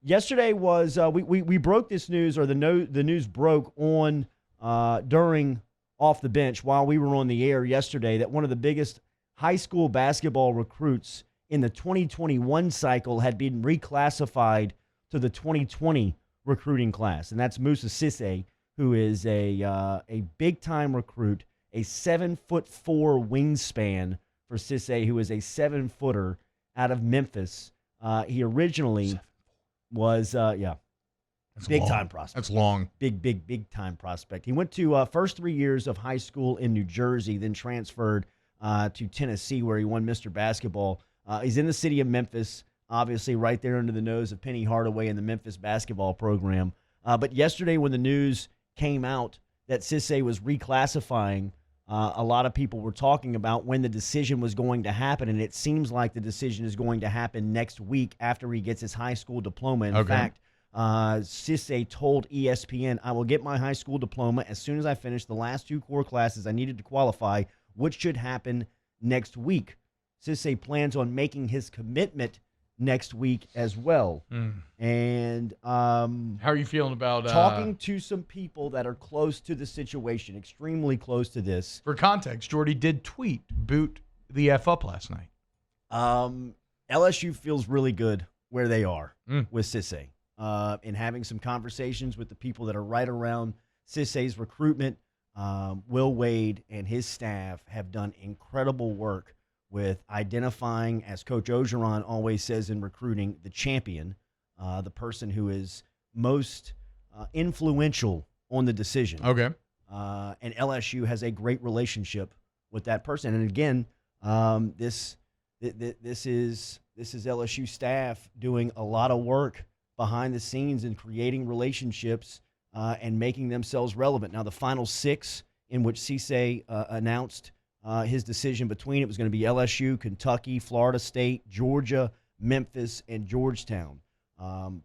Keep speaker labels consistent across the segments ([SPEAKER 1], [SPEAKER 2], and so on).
[SPEAKER 1] Yesterday was we broke this news, or the news broke on during Off the Bench while we were on the air yesterday, that one of the biggest high school basketball recruits in the 2021 cycle had been reclassified to the 2020 recruiting class, and that's Moussa Cisse, who is a big time recruit, a 7'4" wingspan for Cisse, who is a 7-footer out of Memphis. He originally was big time prospect.
[SPEAKER 2] That's long.
[SPEAKER 1] Big time prospect. He went to first 3 years of high school in New Jersey, then transferred to Tennessee, where he won Mr. Basketball. He's in the city of Memphis, obviously right there under the nose of Penny Hardaway and the Memphis basketball program. But yesterday when the news came out that Cisse was reclassifying, a lot of people were talking about when the decision was going to happen, and it seems like the decision is going to happen next week after he gets his high school diploma. In fact, Cisse told ESPN, "I will get my high school diploma as soon as I finish the last 2 core classes I needed to qualify, which should happen next week." Cisse plans on making his commitment next week as well. And
[SPEAKER 2] how are you feeling about
[SPEAKER 1] talking to some people that are close to the situation, extremely close to this?
[SPEAKER 2] For context, Jordy did tweet, "Boot the F up" last night.
[SPEAKER 1] LSU feels really good where they are with Cisse. In having some conversations with the people that are right around Cisse's recruitment, Will Wade and his staff have done incredible work with identifying, as Coach Ogeron always says in recruiting, the champion, the person who is most influential on the decision.
[SPEAKER 2] Okay.
[SPEAKER 1] And LSU has a great relationship with that person. And again, this is LSU staff doing a lot of work behind the scenes and creating relationships and making themselves relevant. Now, the final 6 in which Cisse announced his decision between, it was going to be LSU, Kentucky, Florida State, Georgia, Memphis, and Georgetown.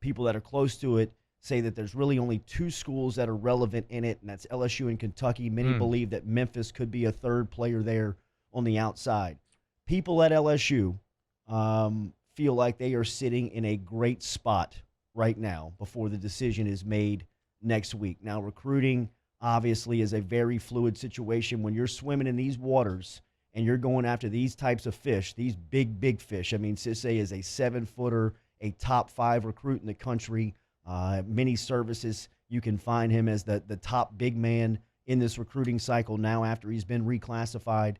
[SPEAKER 1] People that are close to it say that there's really only 2 schools that are relevant in it, and that's LSU and Kentucky. Many believe that Memphis could be a third player there on the outside. People at LSU feel like they are sitting in a great spot right now before the decision is made next week. Now, recruiting obviously is a very fluid situation. When you're swimming in these waters and you're going after these types of fish, these big fish. I mean, Cisse is a 7-footer, a top 5 recruit in the country. Many services, you can find him as the top big man in this recruiting cycle now after he's been reclassified.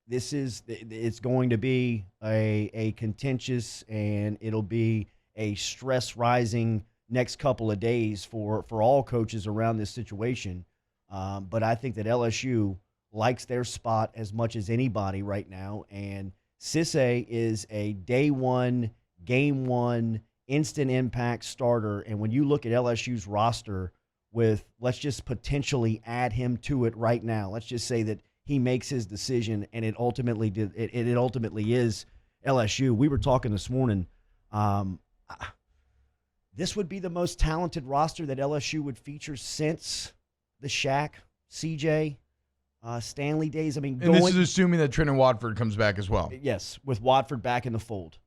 [SPEAKER 1] It's going to be a contentious, and it'll be a stress-rising next couple of days for all coaches around this situation. But I think that LSU likes their spot as much as anybody right now. And Cisse is a day 1, game 1, instant impact starter. And when you look at LSU's roster with, let's just potentially add him to it right now. Let's just say that he makes his decision and it ultimately is LSU. We were talking this morning. This would be the most talented roster that LSU would feature since the Shaq, CJ, Stanley days. I mean,
[SPEAKER 2] and this is assuming that Trenton Watford comes back as well.
[SPEAKER 1] Yes, with Watford back in the fold.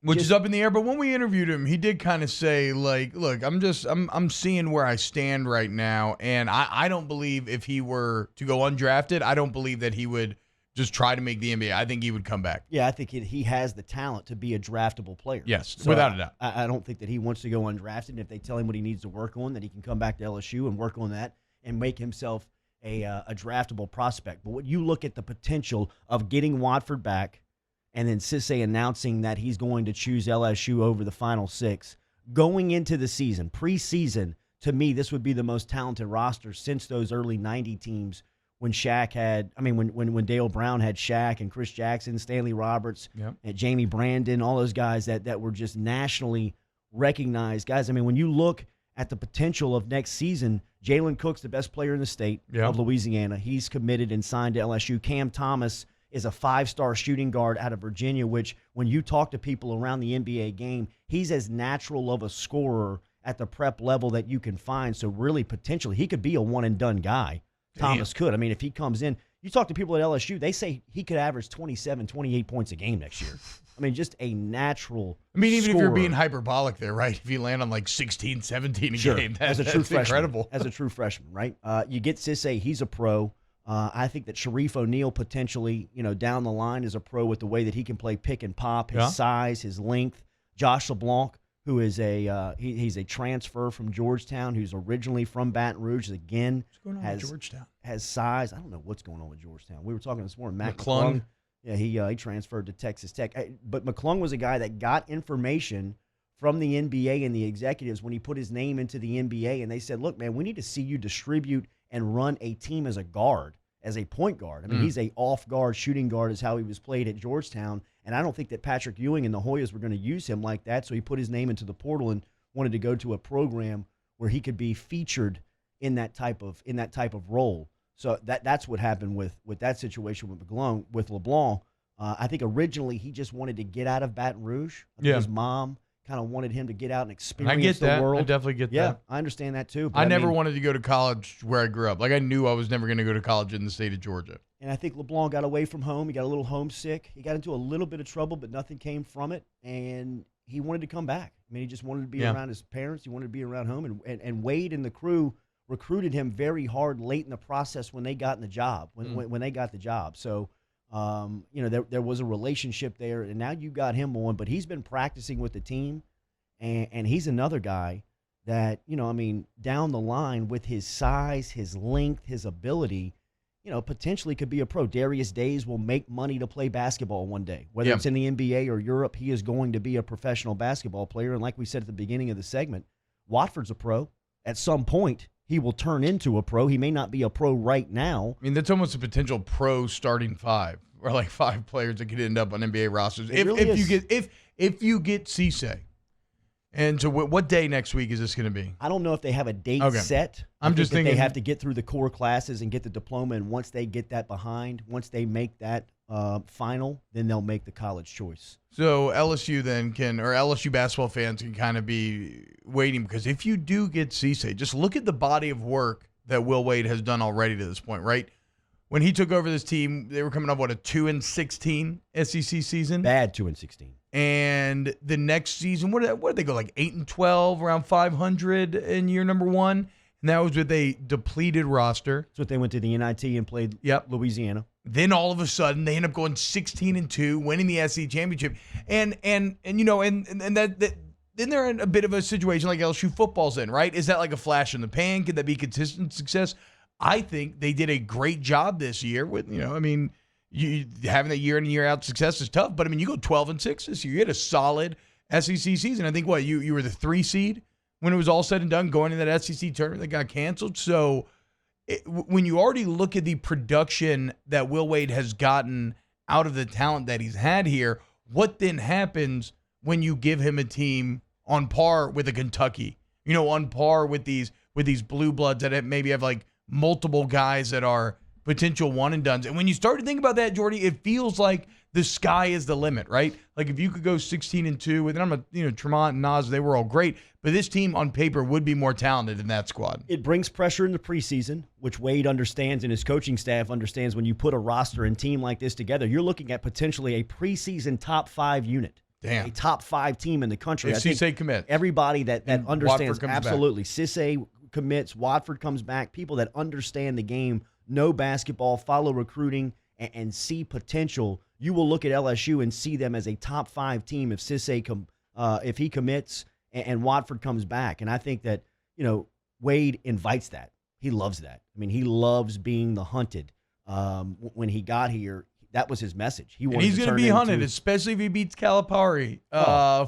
[SPEAKER 2] Which is up in the air. But when we interviewed him, he did kind of say, like, look, I'm seeing where I stand right now, and I don't believe if he were to go undrafted, I don't believe that he would just try to make the NBA. I think he would come back.
[SPEAKER 1] Yeah, I think he has the talent to be a draftable player.
[SPEAKER 2] Yes, so without a doubt.
[SPEAKER 1] I don't think that he wants to go undrafted. And if they tell him what he needs to work on, that he can come back to LSU and work on that and make himself a draftable prospect. But when you look at the potential of getting Watford back and then Cisse announcing that he's going to choose LSU over the final 6, going into the season, preseason, to me, this would be the most talented roster since those early 90 teams when Shaq had, when Dale Brown had Shaq and Chris Jackson, Stanley Roberts, and Jamie Brandon, all those guys that were just nationally recognized guys. I mean, when you look at the potential of next season, Jalen Cook's the best player in the state of Louisiana. He's committed and signed to LSU. Cam Thomas is a 5-star shooting guard out of Virginia, which when you talk to people around the NBA game, he's as natural of a scorer at the prep level that you can find. So really, potentially, he could be a one-and-done guy. Thomas could. I mean, if he comes in, you talk to people at LSU, they say he could average 27, 28 points a game next year. I mean, just a natural
[SPEAKER 2] I mean, even if you're
[SPEAKER 1] scorer.
[SPEAKER 2] being hyperbolic there, right? If you land on like 16, 17 a
[SPEAKER 1] Sure.
[SPEAKER 2] game,
[SPEAKER 1] As a true
[SPEAKER 2] that's
[SPEAKER 1] freshman,
[SPEAKER 2] incredible.
[SPEAKER 1] As a true freshman, right? You get Cisse, he's a pro. I think that Sharif O'Neal potentially, down the line is a pro with the way that he can play pick and pop, his size, his length. Josh LeBlanc, who is he's a transfer from Georgetown, who's originally from Baton Rouge, again,
[SPEAKER 2] What's going on with Georgetown?
[SPEAKER 1] Has size. I don't know what's going on with Georgetown. We were talking this morning. Matt
[SPEAKER 2] McClung.
[SPEAKER 1] Yeah, he transferred to Texas Tech. But McClung was a guy that got information from the NBA and the executives when he put his name into the NBA, and they said, look, man, we need to see you distribute and run a team as a guard, as a point guard. I mean, he's a off-guard, shooting guard is how he was played at Georgetown, and I don't think that Patrick Ewing and the Hoyas were going to use him like that, so he put his name into the portal and wanted to go to a program where he could be featured in that type of role. So that's what happened with that situation with LeBlanc. I think originally he just wanted to get out of Baton Rouge. I think his mom kind of wanted him to get out and experience the world.
[SPEAKER 2] I definitely get that.
[SPEAKER 1] Yeah, I understand that too. But
[SPEAKER 2] I never wanted to go to college where I grew up. Like, I knew I was never going to go to college in the state of Georgia.
[SPEAKER 1] And I think LeBlanc got away from home. He got a little homesick. He got into a little bit of trouble, but nothing came from it. And he wanted to come back. I mean, he just wanted to be around his parents. He wanted to be around home. And Wade and the crew recruited him very hard late in the process when they got in the job, when they got the job. So, there was a relationship there, and now you got him on. But he's been practicing with the team, and he's another guy that, down the line with his size, his length, his ability, potentially could be a pro. Darius Days will make money to play basketball one day. Whether it's in the NBA or Europe, he is going to be a professional basketball player. And like we said at the beginning of the segment, Watford's a pro. At some point, he will turn into a pro. He may not be a pro right now.
[SPEAKER 2] I mean, that's almost a potential pro starting five, or like 5 players that could end up on NBA rosters. If you get Cisse. And so what day next week is this going to be?
[SPEAKER 1] I don't know if they have a date set.
[SPEAKER 2] I'm just thinking
[SPEAKER 1] they have to get through the core classes and get the diploma, and once they get that behind, once they make that final, then they'll make the college choice.
[SPEAKER 2] So LSU LSU basketball fans can kind of be waiting, because if you do get Cisse, just look at the body of work that Will Wade has done already to this point, right? When he took over this team, they were coming up, a 2-16 SEC season?
[SPEAKER 1] Bad 2-16.
[SPEAKER 2] And the next season, what did they go, like 8-12, around 500 in year number 1? And that was with a depleted roster.
[SPEAKER 1] That's what they went to the NIT and played Louisiana.
[SPEAKER 2] Then all of a sudden, they end up going 16-2, winning the SEC championship. And then they're in a bit of a situation like LSU football's in, right? Is that like a flash in the pan? Could that be consistent success? I think they did a great job this year with, having that year in and year out success is tough, but I mean, you go 12-6 this year. You had a solid SEC season. I think you were the 3 seed when it was all said and done, going to that SEC tournament that got canceled. So when you already look at the production that Will Wade has gotten out of the talent that he's had here, what then happens when you give him a team on par with a Kentucky, on par with these blue bloods that maybe have like multiple guys that are potential one and dones. And when you start to think about that, Jordy, it feels like the sky is the limit, right? Like if you could go 16-2 with, and Tremont and Nas, they were all great, but this team on paper would be more talented than that squad.
[SPEAKER 1] It brings pressure in the preseason, which Wade understands and his coaching staff understands. When you put a roster and team like this together, you're looking at potentially a preseason top 5 unit.
[SPEAKER 2] Damn.
[SPEAKER 1] A top 5 team in the country.
[SPEAKER 2] If Cisse commits.
[SPEAKER 1] Everybody that understands, absolutely.
[SPEAKER 2] Back.
[SPEAKER 1] Cisse commits, Watford comes back. People that understand the game, know basketball, follow recruiting, and see potential. You will look at LSU and see them as a top 5 team if Cisse if he commits and Watford comes back. And I think that Wade invites that. He loves that. I mean, he loves being the hunted. When he got here, that was his message.
[SPEAKER 2] He's going to be hunted, especially if he beats Calipari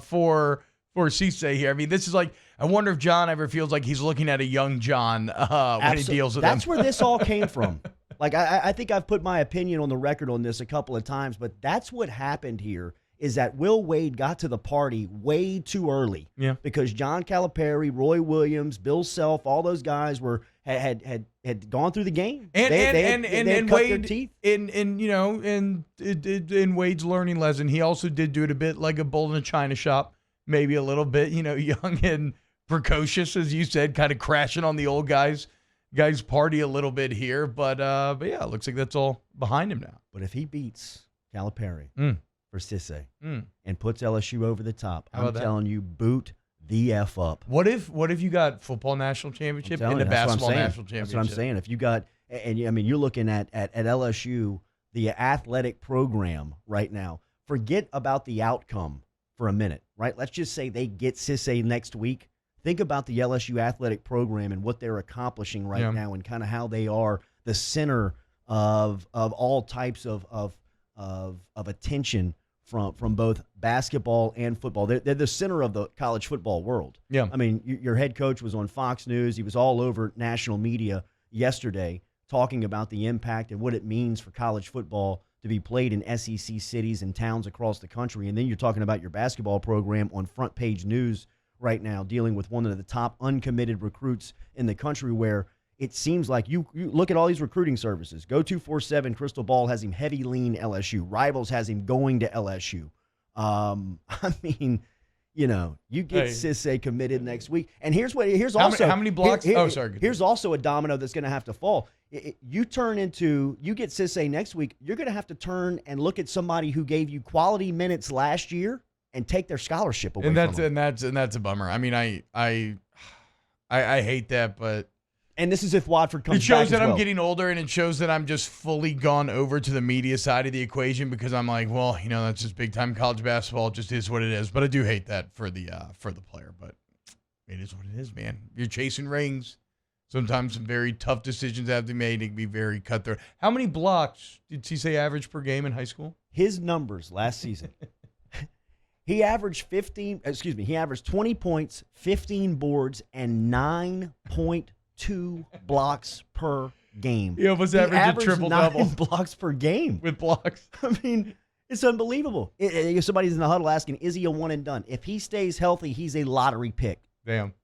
[SPEAKER 2] for Cisse here. I mean, this is like, I wonder if John ever feels like he's looking at a young John when he deals with him.
[SPEAKER 1] That's where this all came from. Like, I think I've put my opinion on the record on this a couple of times, but that's what happened here, is that Will Wade got to the party way too early.
[SPEAKER 2] Yeah.
[SPEAKER 1] Because John Calipari, Roy Williams, Bill Self, all those guys had gone through the game. They had cut
[SPEAKER 2] Wade,
[SPEAKER 1] their teeth.
[SPEAKER 2] In Wade's learning lesson, he also did do it a bit like a bull in a china shop, maybe a little bit, young and precocious, as you said, kind of crashing on the old guys party a little bit here. But yeah, it looks like that's all behind him now.
[SPEAKER 1] But if he beats Calipari, for Cisse and puts LSU over the top.
[SPEAKER 2] How
[SPEAKER 1] I'm
[SPEAKER 2] about that?
[SPEAKER 1] telling you, boot the F up.
[SPEAKER 2] What if you got football national championship and the basketball national championship?
[SPEAKER 1] That's what I'm saying. If you got, and I mean, you're looking at LSU, the athletic program right now. Forget about the outcome for a minute, right? Let's just say they get Cisse next week. Think about the LSU athletic program and what they're accomplishing right now, and kind of how they are the center of all types of attention from both basketball and football. They're the center of the college football world.
[SPEAKER 2] Yeah.
[SPEAKER 1] I mean, your head coach was on Fox News. He was all over national media yesterday talking about the impact and what it means for college football to be played in SEC cities and towns across the country. And then you're talking about your basketball program on front page news right now, dealing with one of the top uncommitted recruits in the country, where it seems like you look at all these recruiting services. Go 247, Crystal Ball has him heavy lean LSU. Rivals has him going to LSU. I mean, you get Cisse committed next week. And here's also
[SPEAKER 2] how many blocks?
[SPEAKER 1] Here's also a domino that's going to have to fall. You get Cisse next week, you're going to have to turn and look at somebody who gave you quality minutes last year and take their scholarship away from them.
[SPEAKER 2] And that's a bummer. I mean, I hate that, but
[SPEAKER 1] and this is if Watford comes back.
[SPEAKER 2] It shows that
[SPEAKER 1] as well.
[SPEAKER 2] I'm getting older, and it shows that I'm just fully gone over to the media side of the equation, because I'm like, well, that's just big time college basketball. It just is what it is. But I do hate that for the player. But it is what it is, man. You're chasing rings. Sometimes some very tough decisions have to be made. It can be very cutthroat. How many blocks did Cisse average per game in high school?
[SPEAKER 1] His numbers last season. He averaged 20 points, 15 boards, and 9.2 blocks per game.
[SPEAKER 2] He almost averaged a triple-double.
[SPEAKER 1] 9 blocks per game.
[SPEAKER 2] With blocks.
[SPEAKER 1] I mean, it's unbelievable. Somebody's in the huddle asking, is he a one and done? If he stays healthy, he's a lottery pick.
[SPEAKER 2] Damn.